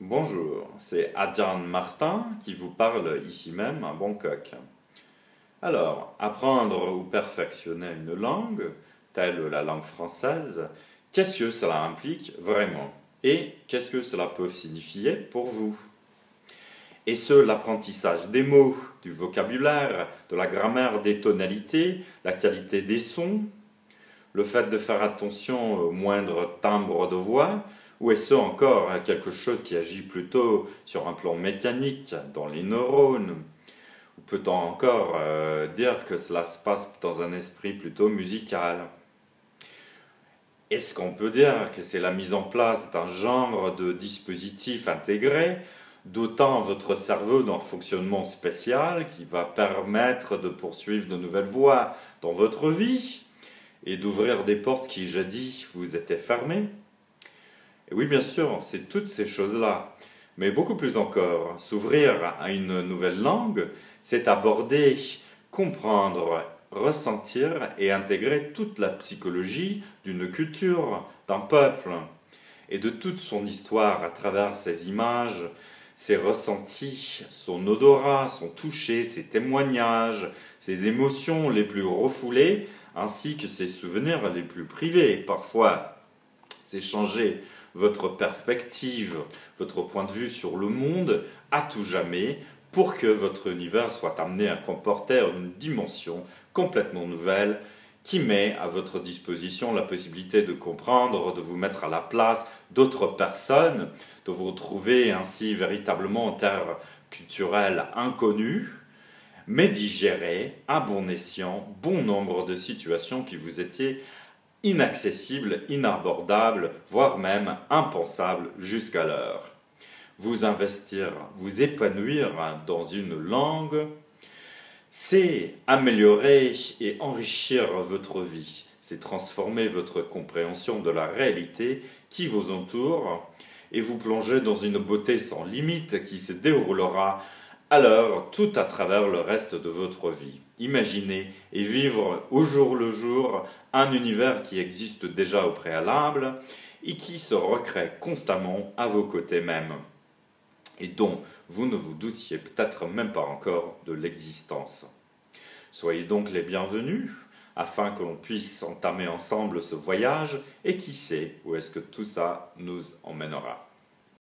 Bonjour, c'est Adjan Martin qui vous parle ici même à Bangkok. Alors, apprendre ou perfectionner une langue, telle la langue française, qu'est-ce que cela implique vraiment? Et qu'est-ce que cela peut signifier pour vous? Est-ce l'apprentissage des mots, du vocabulaire, de la grammaire, des tonalités, la qualité des sons, le fait de faire attention au moindre timbre de voix, ou est-ce encore quelque chose qui agit plutôt sur un plan mécanique, dans les neurones? Ou peut-on encore dire que cela se passe dans un esprit plutôt musical? Est-ce qu'on peut dire que c'est la mise en place d'un genre de dispositif intégré, dotant votre cerveau d'un fonctionnement spécial qui va permettre de poursuivre de nouvelles voies dans votre vie et d'ouvrir des portes qui jadis vous étaient fermées? Et oui, bien sûr, c'est toutes ces choses-là. Mais beaucoup plus encore, s'ouvrir à une nouvelle langue, c'est aborder, comprendre, ressentir et intégrer toute la psychologie d'une culture, d'un peuple, et de toute son histoire à travers ses images, ses ressentis, son odorat, son toucher, ses témoignages, ses émotions les plus refoulées, ainsi que ses souvenirs les plus privés. Parfois, c'est changer votre perspective, votre point de vue sur le monde à tout jamais pour que votre univers soit amené à comporter une dimension complètement nouvelle qui met à votre disposition la possibilité de comprendre, de vous mettre à la place d'autres personnes, de vous retrouver ainsi véritablement en terre culturelle inconnue, mais d'y gérer à bon escient bon nombre de situations qui vous étaient inaccessible, inabordable, voire même impensable jusqu'alors. Vous investir, vous épanouir dans une langue, c'est améliorer et enrichir votre vie. C'est transformer votre compréhension de la réalité qui vous entoure et vous plonger dans une beauté sans limite qui se déroulera alors tout à travers le reste de votre vie. Imaginez et vivre au jour le jour un univers qui existe déjà au préalable et qui se recrée constamment à vos côtés même et dont vous ne vous doutiez peut-être même pas encore de l'existence. Soyez donc les bienvenus afin que l'on puisse entamer ensemble ce voyage et qui sait où est-ce que tout ça nous emmènera.